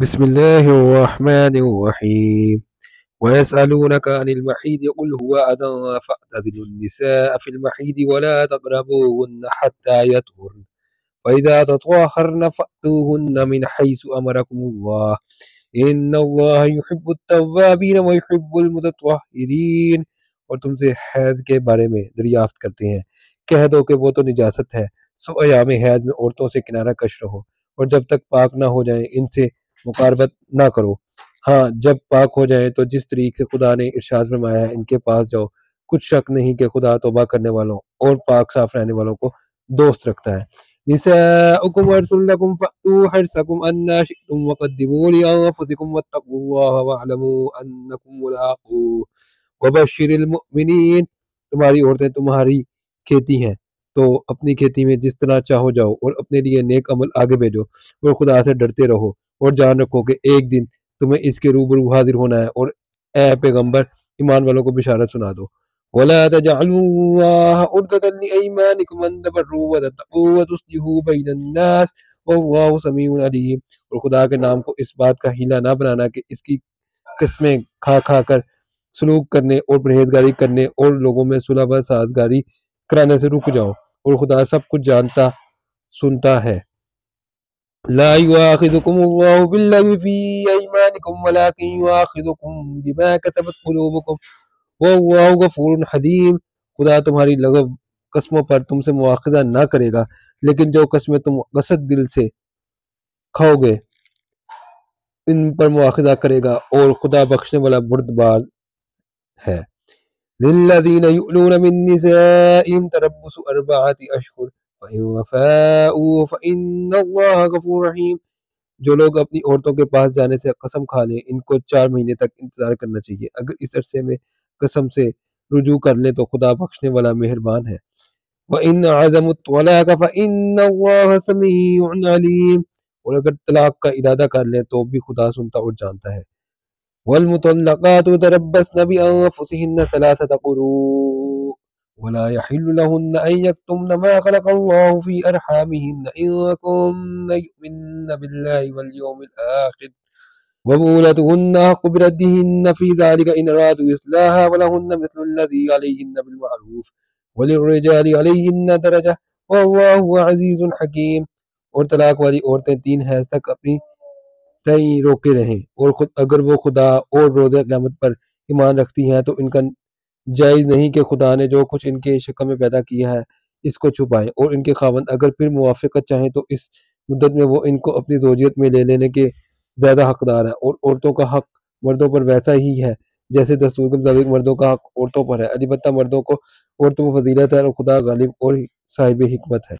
بسم الله الرحمن الرحيم ويسألونك عن المحيض قل هو أذى فاعتزلوا النساء في المحيض ولا تقربوهن حتى يطهرن فإذا تطهرن فأتوهن من حيث أمركم الله إن الله يحب التوابين ويحب المتطهرين۔ اور تم سے حیض کے بارے میں دریافت کرتے ہیں، کہہ دو کہ وہ تو نجاست ہے، سو ایام حیض میں عورتوں سے کنارہ کش رہو، اور جب تک پاک نہ ہو جائیں ان سے مقاربت نہ کرو۔ ہاں جب پاک ہو جائیں تو جس طریق سے خدا نے ارشاد فرمایا ہے ان کے پاس جاؤ، کچھ شک نہیں کہ خدا توبہ کرنے والوں اور پاک صاف رہنے والوں کو دوست رکھتا ہے۔ نساؤکم حرث لکم فأتوا حرثکم انا شئتم وقدموا لانفسکم واتقوا اللہ واعلموا انکم ملاقوہ وبشر المؤمنین۔ تمہاری عورتیں تمہاری کھیتی ہیں تو اپنی کھیتی میں جس طرح چاہو جاؤ اور اپنے لیے نیک عمل آگے بھیجو اور خدا سے ڈرتے رہو، اور جان رکھو کہ ایک دن تمہیں اس کے روبرو حاضر ہونا ہے، اور اے پیغمبر ایمان والوں کو بشارت سنا دو۔ وَلَا تَجْعَلُوا اللَّهَ عُرْضَةً لِأَيْمَانِكُمْ أَن تَبَرُّوا وَتَتَّقُوا وَتُصْلِحُوا بَيْنَ النَّاسِ وَاللَّهُ سَمِيعٌ عَلِيمٌ۔ اور خدا کے نام کو اس بات کا حیلہ نہ بنانا کہ اس کی قسمیں کھا کھا کر سلوک کرنے اور پرہیزگاری کرنے اور لوگوں میں صلح و سازگاری کرانے سے رک جاؤ، اور خدا سب کچھ جانتا سنتا ہے۔ لا يؤاخذكم الله باللغو في أيمانكم ولكن يؤاخذكم بما كسبت قلوبكم والله غفور حليم۔ خدا تمہاری لغو قسموں پر تم سے مواخذہ نہ کرے گا، لیکن جو قسمیں تم قصد دل سے کھاؤ گے ان پر مواخذہ کرے گا، اور خدا بخشنے والا بردبار ہے۔ للذین یؤلون من نسائهم تربص 4 اشہر فإن فاءوا فإن اللہ غفور رحیم۔ جو لوگ اپنی عورتوں کے پاس جانے سے قسم کھا لیں ان کو 4 مہینے تک انتظار کرنا چاہیے، اگر اس عرصے میں قسم سے رجوع کر لیں تو خدا بخشنے والا مہربان ہے۔ وَإِنْ عَزَمُوا الطَّلَاقَ فَإِنَّ اللَّهَ سَمِيعٌ عَلِيمٌ۔ اور اگر طلاق کا ارادہ کر لیں تو بھی خدا سنتا اور جانتا ہے۔ وَالْمُطَلَّقَاتُ يَتَرَبَّصْنَ بِأَنفُسِهِنَّ 3 قُرُوءٍ ولا يحل لهن أن يكتمن ما خلق الله في أرحامهن إن كن يؤمن بالله واليوم الآخر وبولتهن حق بردهن في ذلك إن أرادوا إصلاحا ولهن مثل الذي عليهن بالمعروف وللرجال عليهن درجة والله عزيز حكيم۔ اور طلاق والی عورتیں 3 حیض تک اپنی تئیں روکے رہیں، اور اگر وہ خدا اور روز قیامت پر ایمان رکھتی ہیں تو ان کا جائز نہیں کہ خدا نے جو کچھ ان کے شکم میں پیدا کیا ہے اس کو چھپائیں، اور ان کے خاوند اگر پھر موافقت چاہیں تو اس مدت میں وہ ان کو اپنی زوجیت میں لے لینے کے زیادہ حقدار ہیں، اور عورتوں کا حق مردوں پر ویسا ہی ہے جیسے دستور کے مطابق مردوں کا حق عورتوں پر ہے، البتہ مردوں کو عورتوں پر فضیلت ہے، اور خدا غالب اور صاحب حکمت ہے۔